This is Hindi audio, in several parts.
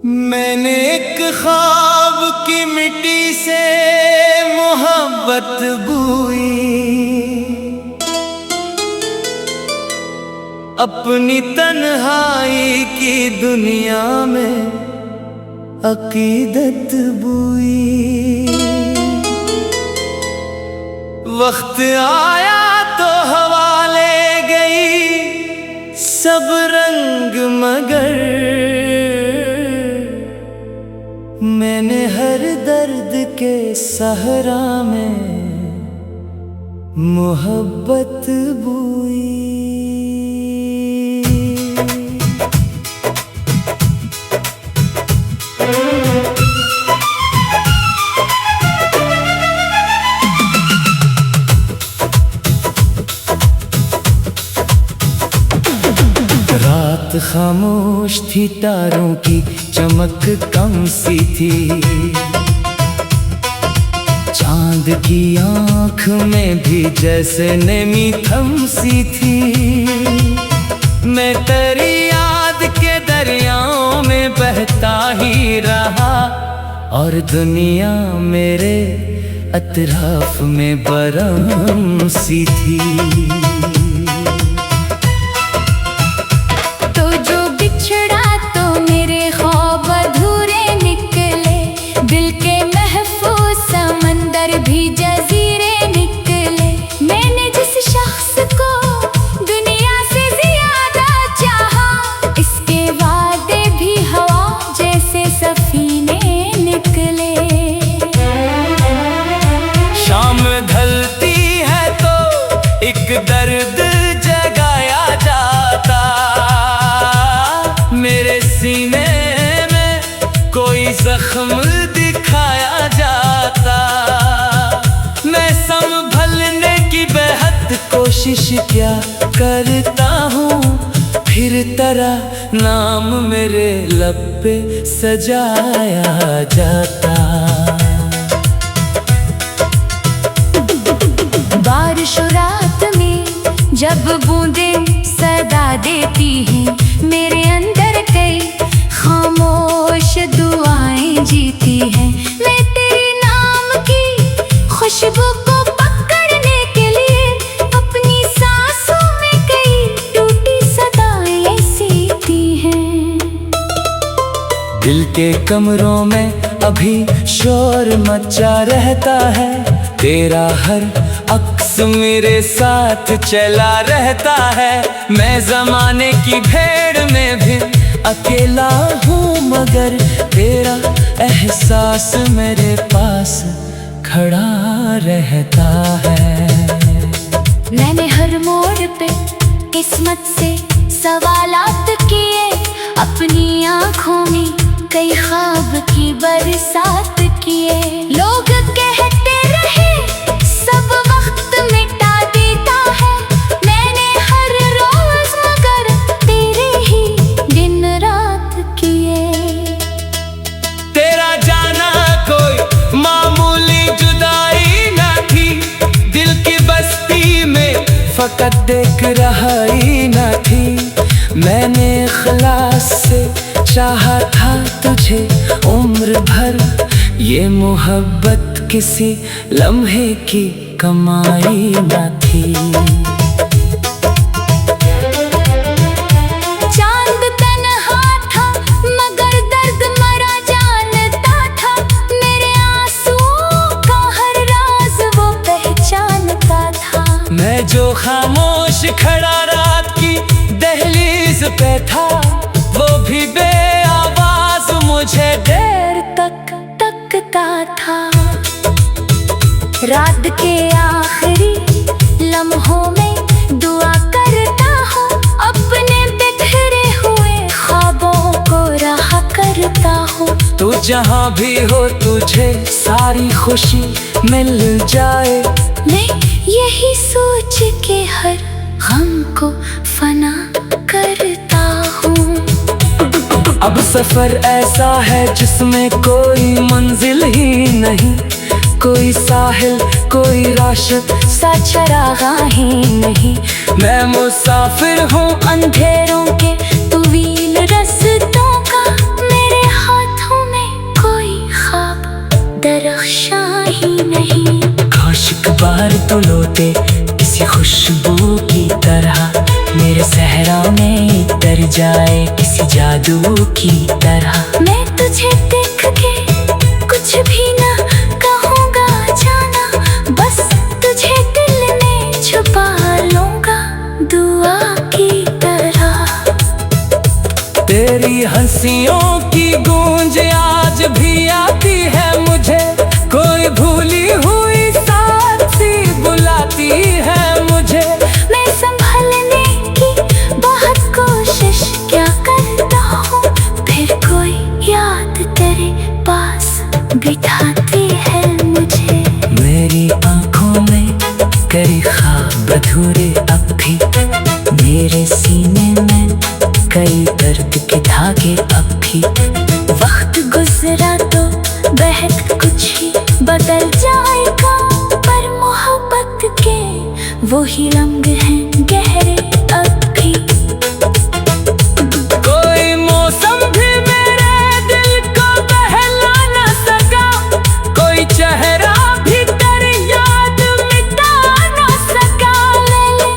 मैंने एक ख्वाब की मिट्टी से मोहब्बत बोई, अपनी तन्हाई की दुनिया में अकीदत बोई। वक्त आया तो हवा ले गई सब रंग, मगर मैंने हर दर्द के सहरा में मोहब्बत बोई। रात खामोश थी, तारों की चमक कम सी थी, चांद की आंख में भी जैसे नेमी थम सी थी। मैं तेरी याद के दरियाओं में बहता ही रहा और दुनिया मेरे अतराफ में बरम सी थी। भी जजीरे निकले, मैंने जिस शख्स को दुनिया से ज्यादा चाहा, इसके वादे भी हवा जैसे सफीने निकले। शाम ढलती है तो एक दर्द जगाया जाता, मेरे सीने में कोई जख्म दिखाया जाता। संभलने की बेहद कोशिश क्या करता हूँ, फिर तेरा नाम मेरे लब पे सजाया जाता। बारिश रात में जब बूंदें सदा देती हैं, मेरे अंदर कई खामोश दुआएं जीती हैं। मैं तेरे नाम की खुशबू को पकड़ने के लिए अपनी सांसों में कई टूटी सदाएं सीती हैं। दिल के कमरों में अभी शोर मचा रहता है, तेरा हर अक्स मेरे साथ चला रहता है। मैं जमाने की भीड़ में भी अकेला हूँ, मगर तेरा एहसास मेरे पास खड़ा रहता है। मैंने हर मोड़ पे किस्मत से सवालात किए, अपनी आँखों में कई ख्वाब की बरसात किए। लोग कहते रहे सब वक्त मिटा देता है, मैंने हर रोज मगर तेरे ही दिन रात किए। तेरा जाना कोई मामूली जुदाई न थी, दिल की बस्ती में फकत देख रहाई न थी। मैंने इखलास से चाहा था तुझे उम्र भर, ये मोहब्बत किसी लम्हे की कमाई न थी। चांद तन्हा था मगर दर्द मरा जानता था, मेरे आंसुओं का हर राज वो पहचानता था। मैं जो खामोश खड़ा रात की दहलीज पे था, वो भी बेआवाज मुझे देर तक तकता था। रात के आखिरी लम्हों में दुआ करता हूँ, अपने बिखरे हुए ख्वाबों को रहा करता हूँ। तू जहाँ भी हो तुझे सारी खुशी मिल जाए, मैं यही सोच के हर गम को फना करता हूँ। अब सफर ऐसा है जिसमें कोई मंजिल ही नहीं, कोई साहिल कोई राशिद सा चरागा ही नहीं। मैं मुसाफिर हूँ अंधेरों के तवील रस्तों का, मेरे हाथ दरख्शां ही नहीं। काश बार तो लौटे किसी खुशबू की तरह, मेरे सहरा में तर जाए किसी जादू की तरह। मैं तुझे देख के कुछ भी ना कहूँगा जाना, बस तुझे दिल में छुपा लूँगा दुआ की तरह। तेरी हंसियों की गूंज आज भी आती है मुझे, कोई भूली हुई साथी बुलाती है मुझे। मैं संभलने की बहुत कोशिश क्या करता हूँ, फिर कोई याद तेरे पास बिठाती है मुझे। मेरी आंखों में कई ख्वाब अधूरे अब भी, मेरे सीने में कई दर्द के धागे अब भी। वक्त गुजरा तो बहुत कुछ ही बदल जाएगा, पर मोहब्बत के वही रंग हैं गहरे अब भी। कोई मौसम भी मेरे दिल को बहला न सका, कोई चेहरा भी तेरी याद मिटा न सका। मैंने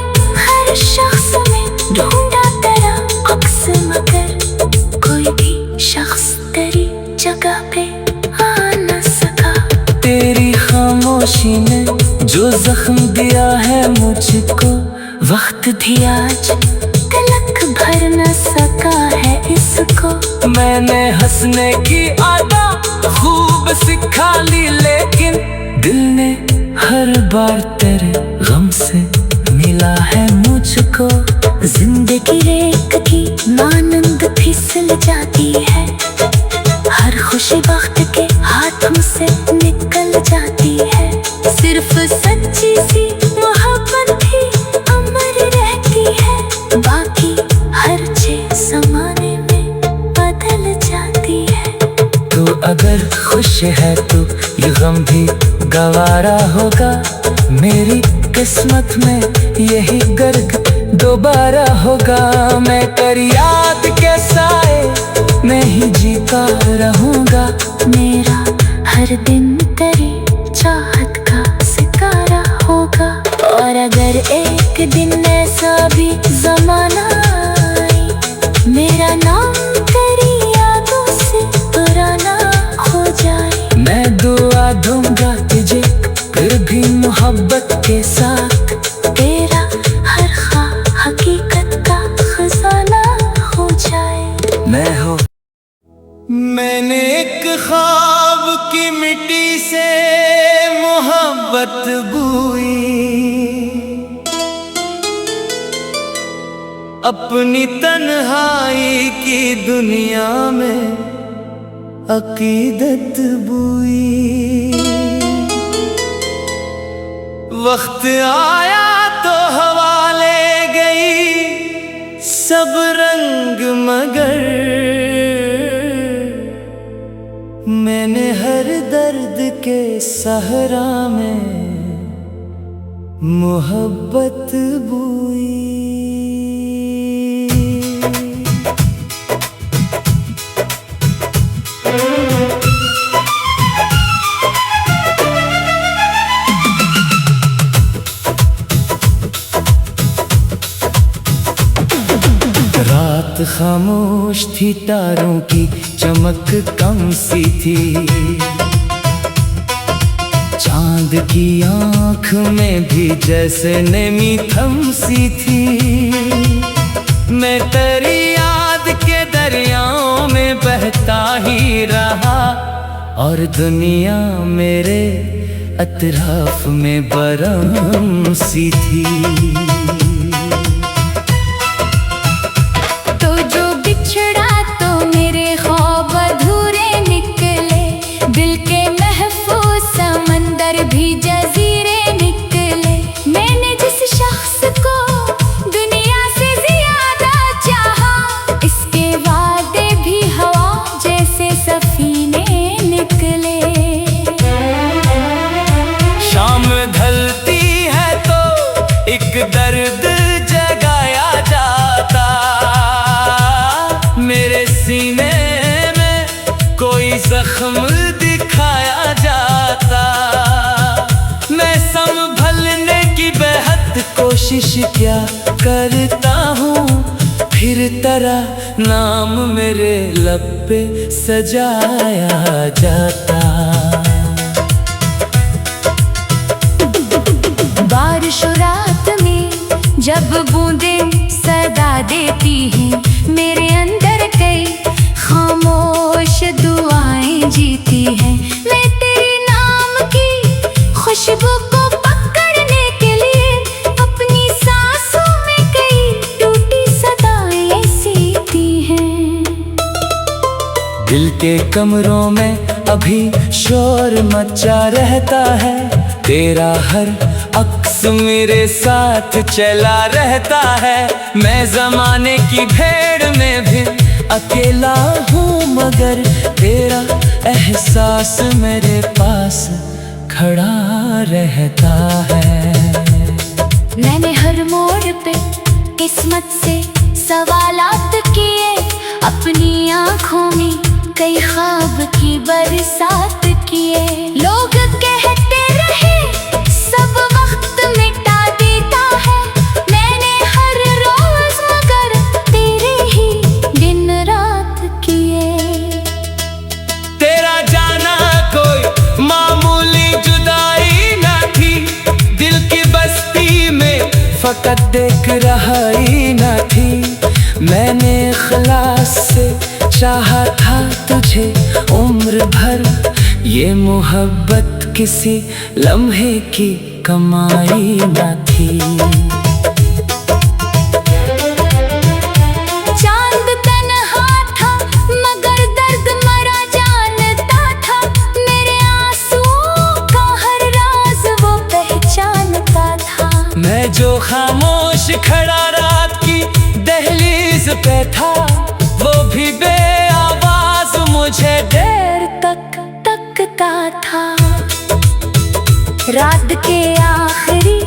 हर शख्स में ढूंढा तेरा अक्स, मगर कोई भी शख्स तेरी जगह पे आ न सका। तेरी खामोशी ने जो जख्म दिया है मुझको, वक्त भी आज तिलक भर न सका है इसको। मैंने हंसने की आदत खूब सिखा ली, लेकिन दिल ने हर बार तेरे गम से मिला है मुझको। जिंदगी रेत की मानंद फिसल जाती है, हर खुशी वक्त के हाथों से निकल जाती है। सिर्फ सच्ची सी मोहब्बत ही अमर रहती है, बाकी हर चीज ज़माने में बदल जाती है। तू अगर खुश है तो ये गम भी गवारा होगा, मेरी किस्मत में यही गर्क दोबारा होगा। मैं तेरी याद के साए में ही जीता रहूंगा, मेरा हर दिन तेरी चाहत का शिकारा होगा। और अगर एक दिन ऐसा भी जमाना आए, मेरा नाम तेरी यादों से पुराना हो जाए। मैं दुआ दूंगा तुझे फिर भी मोहब्बत के साथ, तेरा हर ख्वाब हकीकत का खजाना हो जाए। मैं हो। मैंने एक ख्वाब की मिट्टी से मोहब्बत बुई, अपनी तन्हाई की दुनिया में अकीदत बुई। वक्त आया तो हवा ले गई सब रंग, मगर मैंने हर दर्द के सहरा में मोहब्बत बुई। रात खामोश थी, तारों की चमक कम सी थी, चांद की आंख में भी जैसे नेमी थम सी थी। मैं तेरी याद के दरियाओं में बहता ही रहा, और दुनिया मेरे अतराफ में बरम सी थी। भी जजीरे निकले, मैंने जिस शख्स को दुनिया से ज्यादा चाहा, इसके वादे भी हवा जैसे सफीने निकले। शाम ढलती है तो एक दर्द जगाया जाता, मेरे सीने में कोई जख्म दिखाया जाता। कोशिश क्या करता हूँ, फिर तेरा नाम मेरे लब पे सजाया जाता। बारिश रात में जब बूंदें सदा देती हैं, मेरे अंदर कई खामोश दुआएं जीती हैं। मैं तेरे नाम की खुशबू को पकड़ने के लिए अपनी सांसों में कई टूटी सदाएं सीती हैं। दिल के कमरों में अभी शोर मचा रहता है, तेरा हर अक्स मेरे साथ चला रहता है। मैं जमाने की भीड़ में भी अकेला हूँ, मगर तेरा एहसास मेरे पास खड़ा रहता है। मैंने हर मोड़ पे किस्मत से सवालात किए, अपनी आँखों में कई ख्वाब की बरसात किए। लोग कहते रहे सब वक्त मिटा देता है, मैंने हर रोज मगर तेरे ही दिन रात किए। तेरा जाना कोई मामूली जुदाई न थी, दिल की बस्ती में फकत देख रहाई न थी। मैंने इखलास से चाहा था तुझे उम्र भर, ये मोहब्बत किसी लम्हे की कमाई न थी। चांद तन्हा था मगर दर्द मरा जानता था, मेरे आंसुओं का हर राज वो पहचानता था। मैं जो खामोश खड़ा रात की दहलीज पे था, वो भी बेआवाज मुझे देर तक तकता था। रात के आखिरी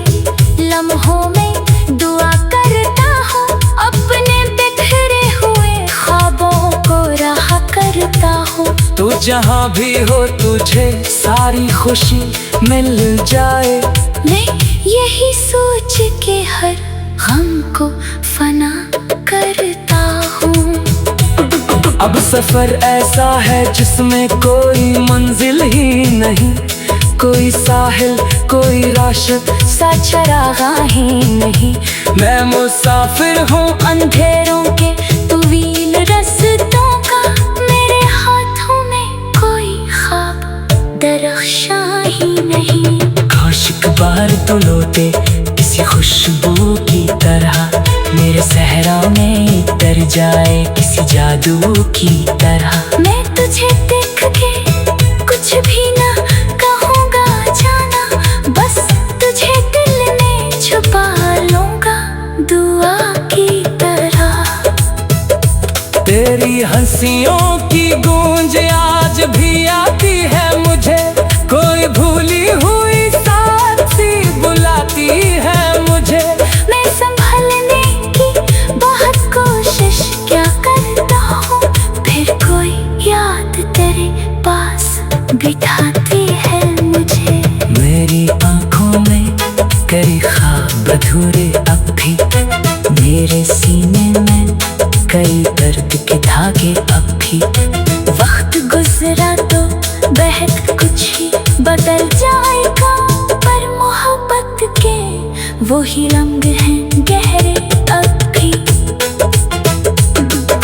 लम्हों में दुआ करता हूँ, अपने बिखरे हुए ख्वाबों को रहा करता हूँ। तू जहाँ भी हो तुझे सारी खुशी मिल जाए, मैं यही सोच के हर गम को फना करता हूँ। अब सफर ऐसा है जिसमें कोई मंजिल ही नहीं, कोई साहिल कोई राशद सा चरागा ही नहीं। मैं मुसाफिर हूँ अंधेरों के तवील रस्तों का, मेरे हाथों में कोई ख्वाब दरख्शां ही नहीं। काशिक बार तो लौटे किसी खुशबू की तरह, मेरे सहरा में तर जाए किसी जादू की तरह। मैं तुझे देख के कुछ भी ना कहूँगा जाना, बस तुझे दिल में छुपा लूँगा दुआ की तरह। तेरी हंसियों की गूंज आज भी आती है मुझे, कोई भूली हुई साथी बुलाती है मुझे। मैं संभलने की बहुत कोशिश क्या करता हूँ, फिर कोई याद तेरे पास बिठाती है मुझे। मेरी आंखों में कई ख्वाब अधूरे अब भी, मेरे सीने में कई दर्द के धागे अब भी। वक्त गुजरा तो बहुत कुछ ही बदल जाएगा, पर मोहब्बत के वो ही रंग हैं गहरे अब भी।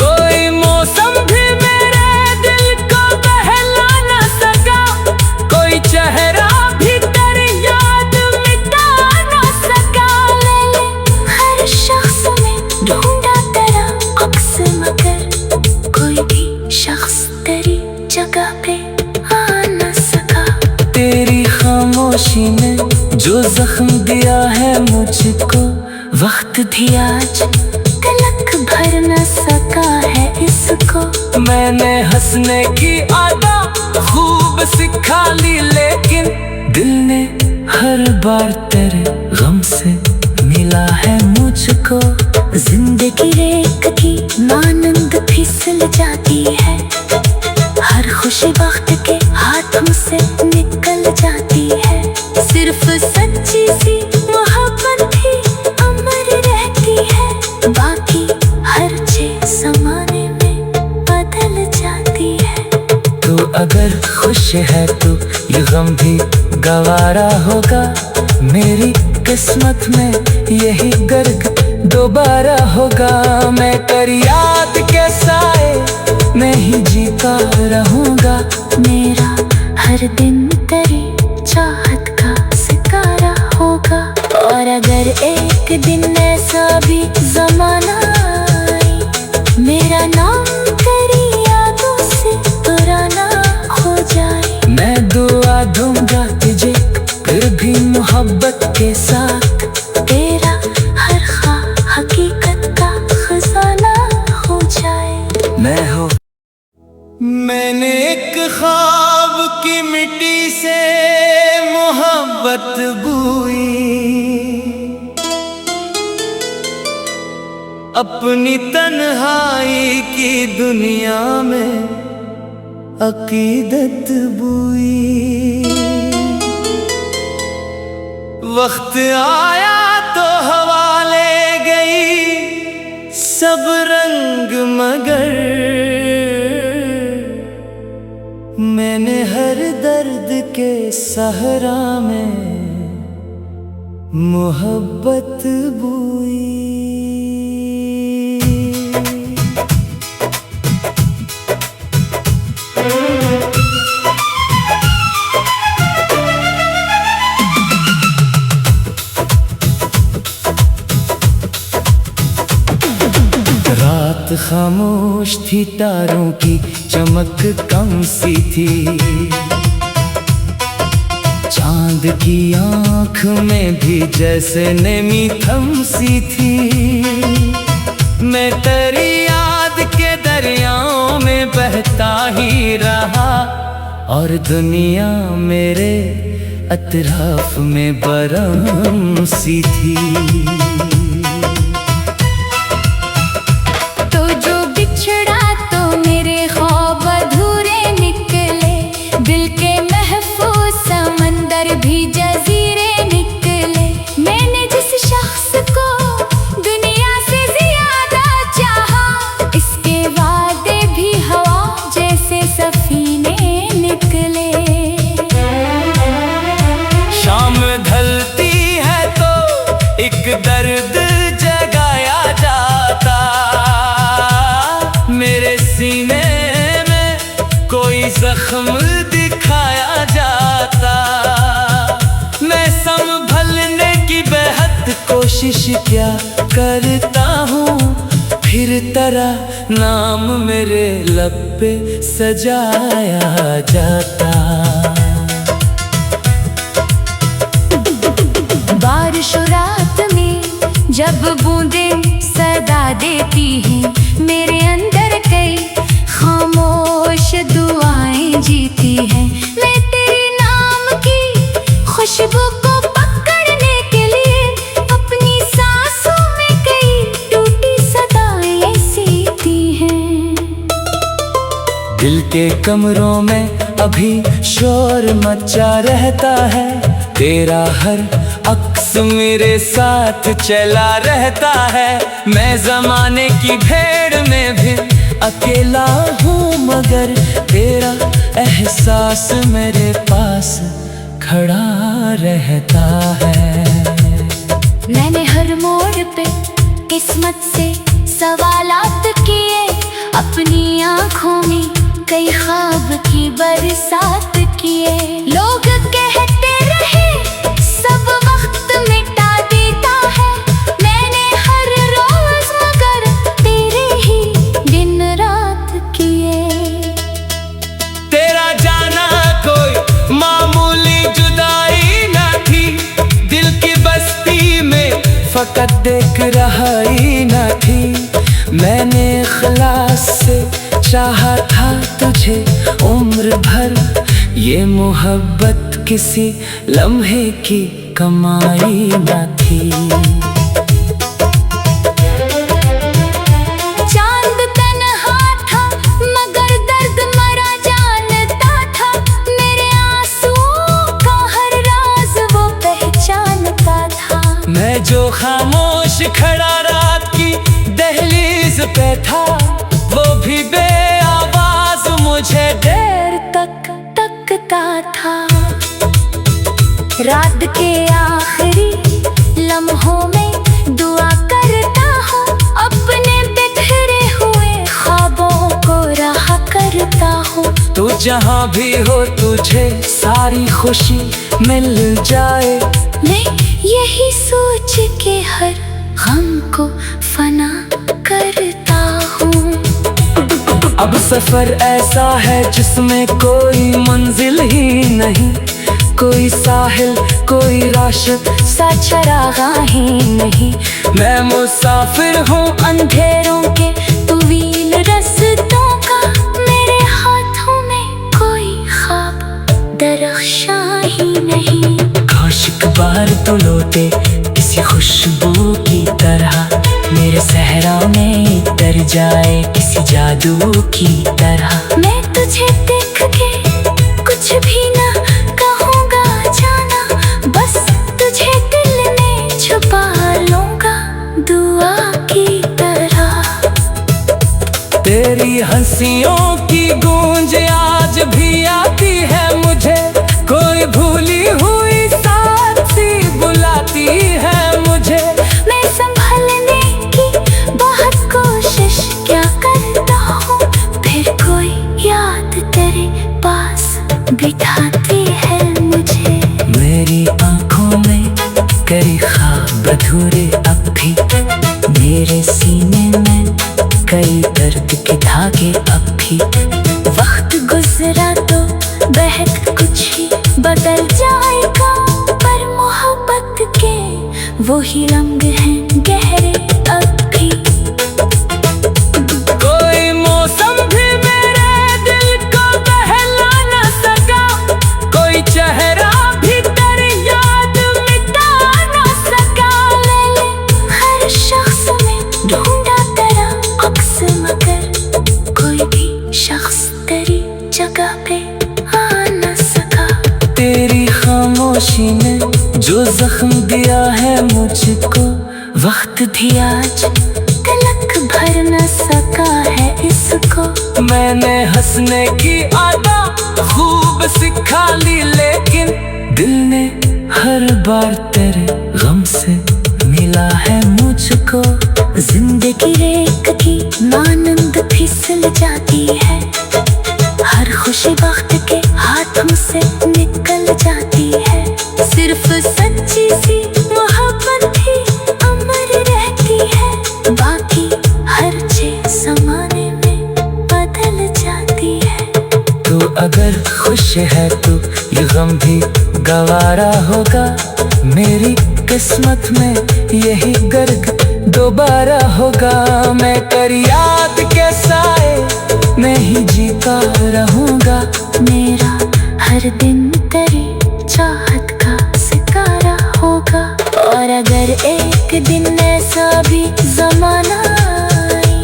कोई मौसम भी मेरे दिल को बहला न सका, कोई चेहरा भी तेरी याद मिटा न सका। मैंने हर शख्स में ढूंढा तेरा अक्स, मगर कोई भी शख्स तेरी जगह पे आ न सका। तेरी खामोशी ने जो जख्म दिया है मुझको, वक्त भी आज तिलक भर न सका है इसको। मैंने हंसने की आदत खूब सिखा ली, लेकिन दिल ने हर बार तेरे गम से मिला है मुझको। जिंदगी रेत की मानंद फिसल जाती है, हर खुशी वक्त के हाथों से निकल जाती है। सिर्फ सच्ची सी मोहब्बत ही अगर खुश है तू ये गम भी गवारा होगा। मेरी किस्मत में यही गर्क दोबारा होगा। मैं कर याद के साए में ही जीता रहूंगा। मेरा हर दिन तेरी चाहत का सितारा होगा। और अगर एक दिन ऐसा भी जमाना आए, मेरा नाम तेरी यादों से पुराना हो जाए। मैं दुआ दूंगा तुझे फिर भी मोहब्बत के साथ। तेरा हर हकीकत का खजाना हो जाए। मैं हो मैंने एक ख्वाब की मिट्टी से मोहब्बत बोई। अपनी तन्हाई की दुनिया में अकीदत बोई। वक्त आया तो हवा ले गई सब रंग, मगर मैंने हर दर्द के सहरा में मोहब्बत बोई। रात खामोश थी, तारों की चमक कम सी थी। चांद की आंख में भी जैसे नेमी थम सी थी। मैं तेरी याद के दरियाओं में बहता ही रहा और दुनिया मेरे अतराफ में बरहम सी थी। दर्द जगाया जाता मेरे सीने में, कोई जख्म दिखाया जाता। मैं संभलने की बेहद कोशिश क्या करता हूँ, फिर तेरा नाम मेरे लब पे सजाया जाता। बारिश रात में जब बूंदें सदा देती हैं, मेरे अंदर कई खामोश दुआएं जीती हैं। मैं तेरे नाम की खुशबू को पकड़ने के लिए अपनी सांसों में कई टूटी सदाएं सीती हैं। दिल के कमरों में अभी शोर मचा रहता है, तेरा हर अक्स मेरे साथ चला रहता है। मैं जमाने की भीड़ में भी अकेला हूँ, मगर तेरा एहसास मेरे पास खड़ा रहता है। मैंने हर मोड़ पे किस्मत से सवालात किए, अपनी आँखों में कई ख्वाब की बरसात किए। लोग कहते रहे सब वक्त मिटा देता है, मैंने हर रोज मगर तेरे ही दिन रात किए। तेरा जाना कोई मामूली जुदाई न थी, दिल की बस्ती में फकत देख रहाई न थी। मैंने इखलास से चाहा था तुझे उम्र भर, ये मोहब्बत किसी लम्हे की कमाई न थी। चांद तन्हा था मगर दर्द मरा जानता था, मेरे आंसुओं का हर राज वो पहचानता था। मैं जो खामोश खड़ा रात की दहलीज पे था, वो भी बेआवाज मुझे देर तक करता हूँ। तू जहाँ भी हो तुझे सारी खुशी मिल जाए। मैं यही सोच के हर गम को फना करता हूँ। अब सफर ऐसा है जिसमें कोई मंजिल ही नहीं, कोई साहिल कोई राशद सा चरागा ही नहीं। मैं मुसाफिर हूँ अंधेरों के तवील रस्तों का, मेरे हाथों में कोई ख्वाब दरख्शां ही नहीं। काश एक बार तो लौटे किसी खुशबू की तरह, मेरे सहरा में उतर जाए किसी जादू की तरह। मैं तुझे देख के कुछ भी ना कहूँगा जाना, बस तुझे दिल में छुपा लूँगा दुआ की तरह। तेरी हंसियों की गूंज आज भी आती है मुझे, कोई भूली हुई साथी बुलाती है मुझे। मैं संभलने की बहुत कोशिश क्या करता हूँ, फिर कोई याद तेरे पास बिठाती है मुझे। मेरी आंखों में कई ख्वाब अधूरे अब भी, मेरे सीने में कई दर्द के धागे अब भी। वक्त गुजरा तो बहक कुछ ही बदल जाएगा, पर मोहब्बत के वही रंग हैं गहरे अब भी। कोई मौसम भी मेरे दिल को बहला न सका, कोई चेहरा भी तेरी याद मिटा न सका। मैंने हर शख्स में ढूंढा तेरा अक्स, मगर कोई भी शख्स तेरी जगह पे आ न सका। तेरी खामोशी ने जो जख्म दिया है मुझको, वक्त भी आज तलक भर न सका है इसको। मैंने हंसने की आदत खूब सिखा ली, लेकिन दिल ने हर बार तेरे गम से मिला है मुझको। जिंदगी रेत की मानंद फिसल जाती है, हर खुशी वक्त के हाथों से निकल जाती है। सिर्फ सच्ची सी मोहब्बत ही अमर रहती है, बाकी हर चीज ज़माने में बदल जाती है। तू अगर खुश है तो ये गम भी गवारा होगा, मेरी किस्मत में यही गर्ग दोबारा होगा। मैं तेरी याद के साए में ही जीता रहूंगा, मेरा हर दिन तेरी चाहत का सितारा होगा। और अगर एक दिन ऐसा भी जमाना आए,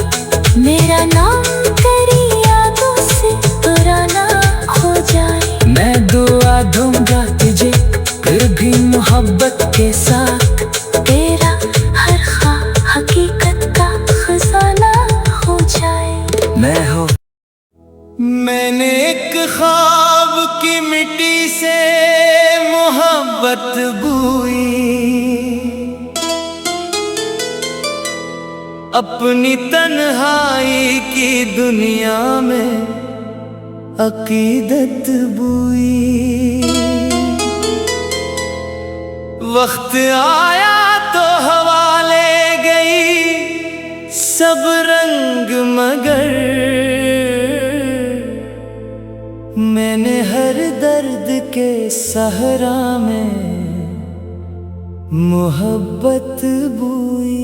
मेरा नाम तेरी यादों से पुराना हो जाए। मैं दुआ दूंगा तुझे फिर भी मोहब्बत के साथ, तेरा हर ख्वाब हकीकत का खजाना हो जाए। मैं हो। मैंने एक ख्वाब की मिट्टी से मोहब्बत बोई, अपनी तन्हाई की दुनिया में अकीदत बोई। वक्त आया तो हवा ले गई सब रंग, मगर मैंने हर दर्द के सहरा में मोहब्बत बोई।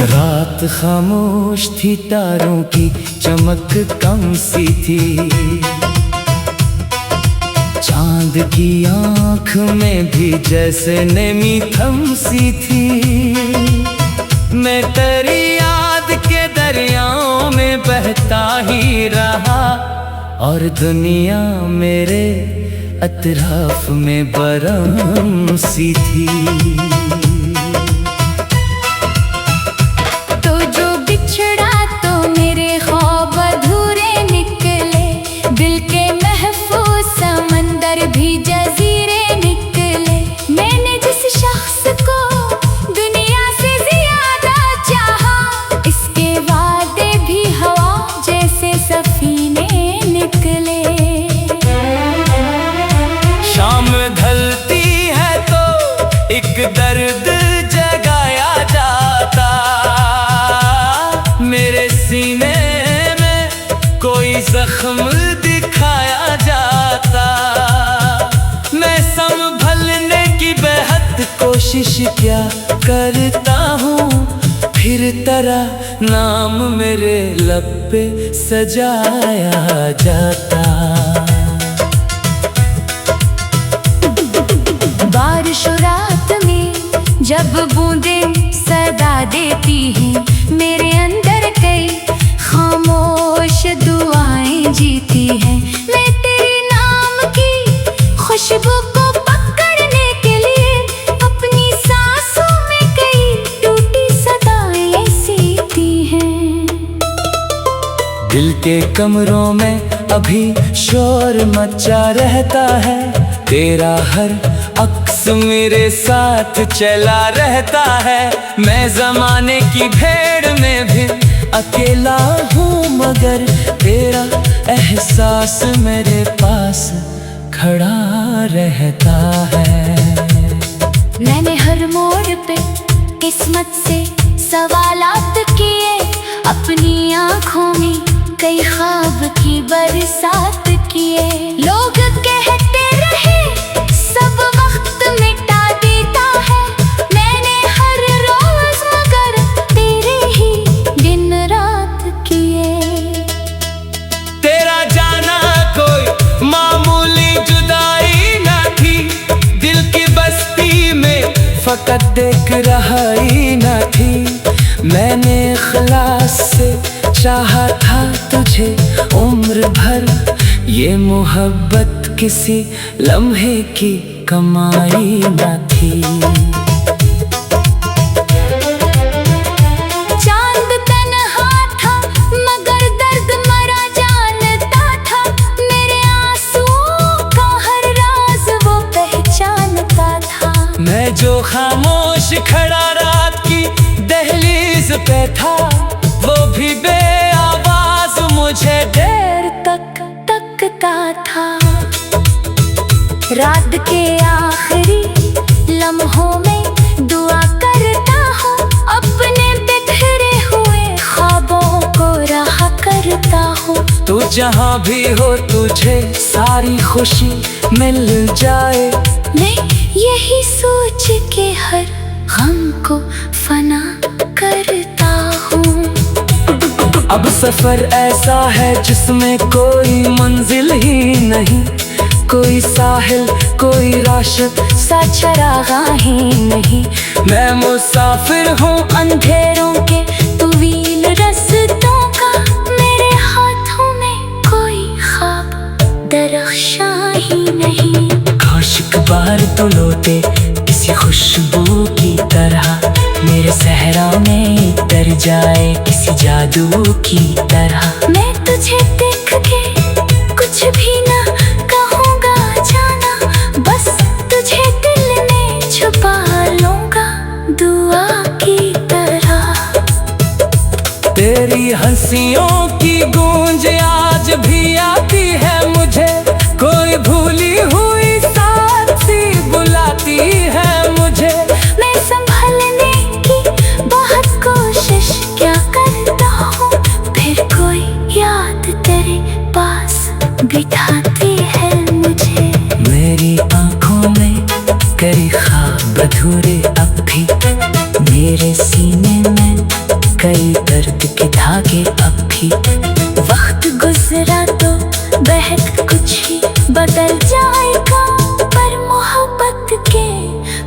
रात खामोश थी, तारों की चमक कम सी थी, चांद की आंख में भी जैसे नेमी थम सी थी। मैं तेरी याद के दरियाओं में बहता ही रहा, और दुनिया मेरे अतराफ में बरम सी थी। तो जो बिछड़ा तो मेरे ख्वाब जख्म दिखाया जाता। मैं संभलने की बेहद कोशिश क्या करता हूँ, फिर तरह नाम मेरे लब पे सजाया जाता। बारिश रात में जब बूंदें सदा देती हैं, मेरे अंदर कई खामोश दुआएं जीती हैं। मैं तेरे नाम की खुशबू को पकड़ने के लिए अपनी सांसों में कई टूटी सदाएं सीती हैं। दिल के कमरों में अभी शोर मचा रहता है, तेरा हर अक्स मेरे साथ चला रहता है। मैं जमाने की भीड़ में भी अकेला हूँ, मगर तेरा एहसास मेरे पास खड़ा रहता है। मैंने हर मोड़ पे किस्मत से सवालात किए, अपनी आँखों में कई ख्वाब की बरसात किए। लोग कहते रहे सब वक्त मिटा देता है, मैंने हर रोज मगर तेरे ही दिन रात किए। तेरा जाना कोई मामूली जुदाई न थी, दिल की बस्ती में फकत देख रहाई न थी। मैंने इखलास से चाहा था तुझे उम्र भर, ये मोहब्बत किसी लम्हे की कमाई न थी। चांद तन्हा था मगर दर्द मरा जानता था, मेरे आंसुओं का हर राज वो पहचानता था। मैं जो खामोश खड़ा रात की दहलीज पे था, वो भी बेआवाज मुझे देर तक तकता था। रात के आखिरी लम्हों में दुआ करता हूँ, अपने बिखरे हुए ख्वाबों को रहा करता हूँ। तू जहाँ भी हो तुझे सारी खुशी मिल जाए, मैं यही सोच के हर गम को फना करता हूँ। अब सफर ऐसा है जिसमें कोई मंजिल ही नहीं, कोई साहिल कोई राशद सा चरागा ही नहीं। मैं मुसाफिर हूँ अंधेरों के तवील रस्तों का, मेरे हाथों में कोई ख्वाब दरख्शां ही नहीं। आशिक बार तो लौटे किसी खुशबू की तरह, मेरे सहरा में तर जाए किसी जादू की तरह। मैं तुझे देख के कुछ भी ना कहूँगा जाना, बस तुझे दिल में छुपा लूँगा दुआ की तरह। तेरी हंसियों की गूंज आज भी आती है मुझे, कोई भूली हुई साथी बुलाती है मुझे। मैं संभलने की बहुत कोशिश क्या करता हूँ, फिर कोई याद तेरे पास बिठाती है मुझे। मेरी आंखों में कई ख्वाब अधूरे अब भी, मेरे सीने में कई दर्द के धागे अब भी। वक्त गुजरा तो बहुत कुछ ही बदल जाएगा, पर मोहब्बत के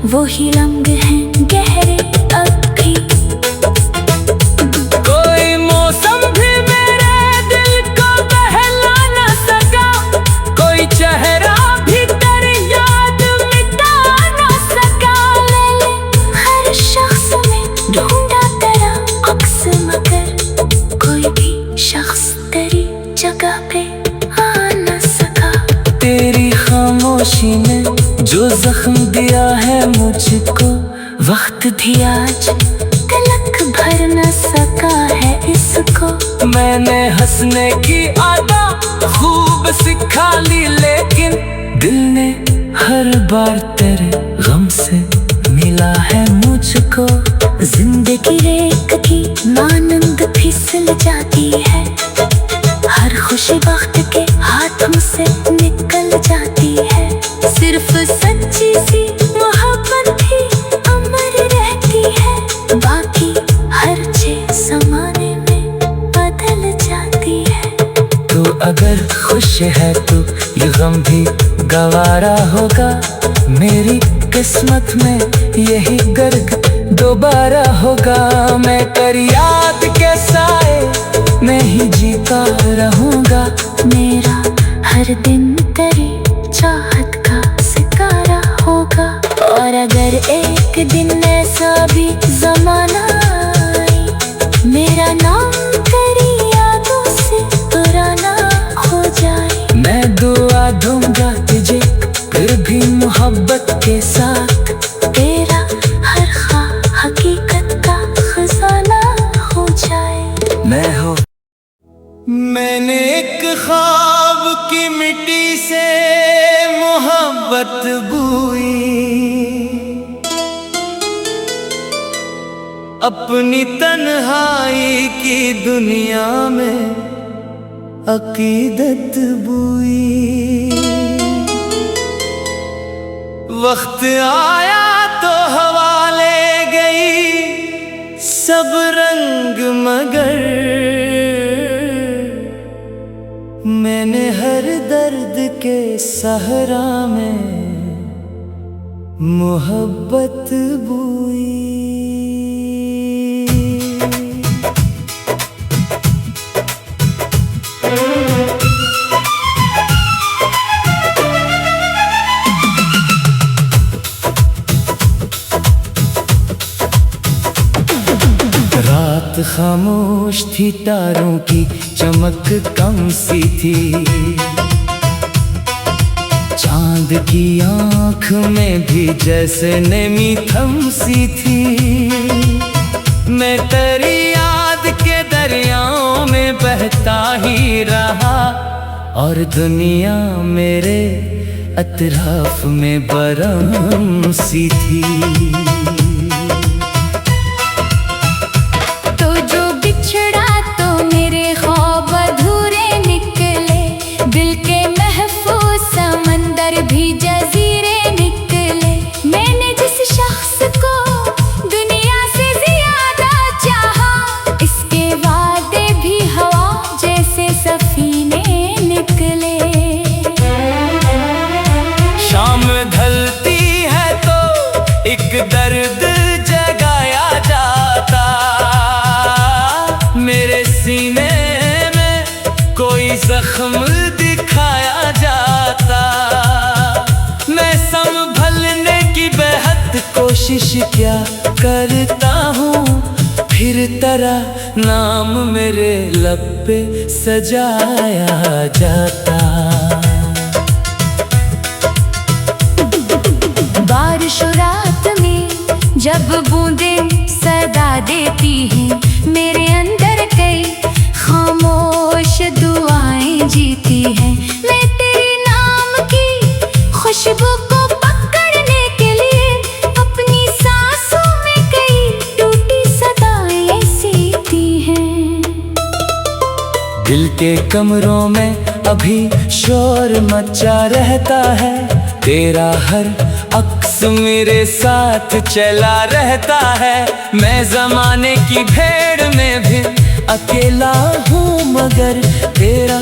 वही रंग हैं गहरे अब भी। कोई मौसम भी मेरे दिल को बहला न सका, कोई चेहरा भी तेरी याद मिटा न सका। मैंने हर शख्स में ढूंढा तेरा अक्स, मगर कोई भी शख्स तेरी जगह पे आ न सका। तेरी खामोशी ने जो जख्म दिया है मुझको, वक्त भी आज तिलक भर न सका है इसको। मैंने हंसने की आदत खूब सिखा ली, लेकिन दिल ने हर बार तेरे गम से मिला है मुझको। जिंदगी रेत की मानंद फिसल जाती है, हर खुश खुशी वक्त के हाथों से निकल जाती है। सिर्फ सच्ची सी मोहब्बत ही अमर रहती है, बाकी हर चीज ज़माने में बदल जाती है। तू अगर खुश है तो ये गम भी गवारा होगा, मेरी किस्मत में यही गर्क दोबारा होगा। मैं तेरी याद के साए में ही जीता रहूंगा, मेरा हर दिन तेरी चाहत का शिकारा होगा। और अगर एक दिन ऐसा भी ज़माना आए, मेरा नाम तेरी यादों से पुराना हो जाए, मैं दुआ दूंगा तुझे फिर भी मोहब्बत के साथ, तेरा हर ख्वाब हकीकत का खजाना हो जाए। मैं हो। मैंने एक ख्वाब की मिट्टी से मोहब्बत बोई, अपनी तन्हाई की दुनिया में अकीदत बोई। वक्त आया तो हवा ले गई सब रंग, मगर मैंने हर दर्द के सहरा में मोहब्बत बोई। रात खामोश थी, तारों की चमक कम सी थी, चांद की आंख में भी जैसे नेमी थम सी थी। मैं तेरी याद के दरियाओं में बहता ही रहा, और दुनिया मेरे अतराफ में बरम सी थी। भी जजीरे निकले, मैंने जिस शख्स को दुनिया से ज्यादा चाहा, इसके वादे भी हवा जैसे सफीने निकले। शाम ढलती है तो एक दर्द जगाया जाता, मेरे सीने में कोई जख्म दिखाया जाता। मैं संभलने की बेहद कोशिश क्या करता हूँ, फिर तेरा नाम मेरे लब पे सजाया जाता। बारिश रात में जब बूंदें सदा देती हैं, मेरे अंदर कई खामोश दुआएं जीती हैं। मैं तेरे नाम की खुशबू को पकड़ने के लिए अपनी सांसों में कई टूटी सदाएं सीती हैं। दिल के कमरों में अभी शोर मचा रहता है, तेरा हर अक्स मेरे साथ चला रहता है। मैं ज़माने की भीड़ में भी अकेला हूँ, मगर तेरा